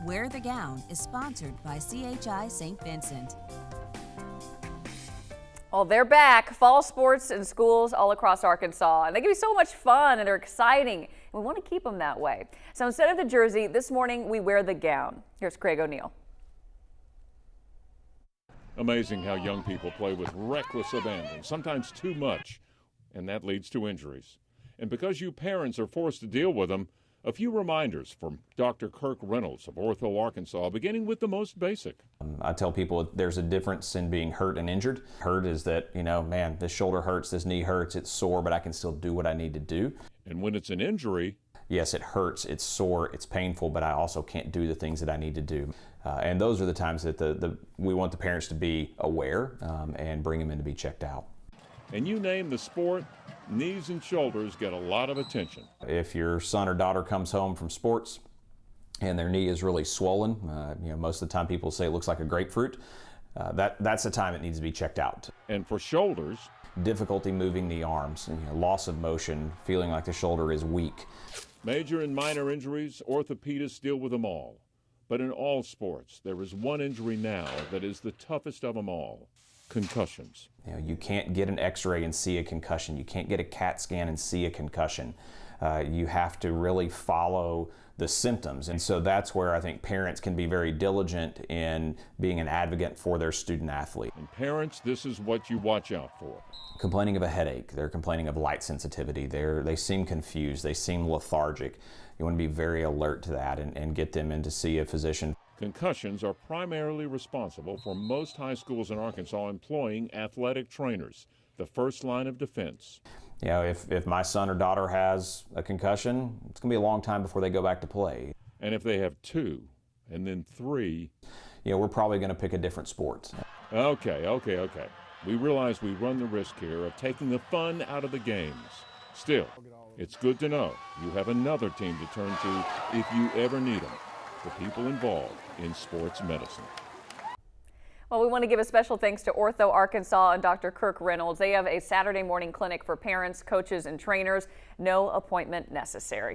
Wear the Gown is sponsored by CHI St. Vincent. Well, they're back. Fall sports in schools all across Arkansas, and they can be so much fun and they're exciting. And we want to keep them that way. So instead of the jersey, this morning we wear the gown. Here's Craig O'Neill. Amazing how young people play with reckless abandon, sometimes too much, and that leads to injuries. And because you parents are forced to deal with them, a few reminders from Dr. Kirk Reynolds of Ortho, Arkansas, beginning with the most basic. I tell people there's a difference in being hurt and injured. Hurt is that, man, this shoulder hurts, this knee hurts, it's sore, but I can still do what I need to do. And when it's an injury, yes, it hurts, it's sore, it's painful, but I also can't do the things that I need to do. And those are the times that we want the parents to be aware and bring them in to be checked out. And you name the sport, knees and shoulders get a lot of attention. If your son or daughter comes home from sports and their knee is really swollen, most of the time people say it looks like a grapefruit, that's the time it needs to be checked out. And for shoulders, difficulty moving the arms, loss of motion, feeling like the shoulder is weak. Major and minor injuries, orthopedists deal with them all. But in all sports, there is one injury now that is the toughest of them all: concussions. You can't get an x-ray and see a concussion. You can't get a CAT scan and see a concussion. You have to really follow the symptoms. And so that's where I think parents can be very diligent in being an advocate for their student athlete. And parents, this is what you watch out for. Complaining of a headache, they're complaining of light sensitivity, they seem confused, they seem lethargic. You want to be very alert to that and get them in to see a physician. Concussions are primarily responsible for most high schools in Arkansas employing athletic trainers, the first line of defense. If my son or daughter has a concussion, it's going to be a long time before they go back to play. And if they have 2 and then 3, we're probably going to pick a different sport. Okay. We realize we run the risk here of taking the fun out of the games. Still, it's good to know you have another team to turn to if you ever need them, the people involved in sports medicine. Well, we want to give a special thanks to Ortho Arkansas and Dr. Kirk Reynolds. They have a Saturday morning clinic for parents, coaches, and trainers. No appointment necessary.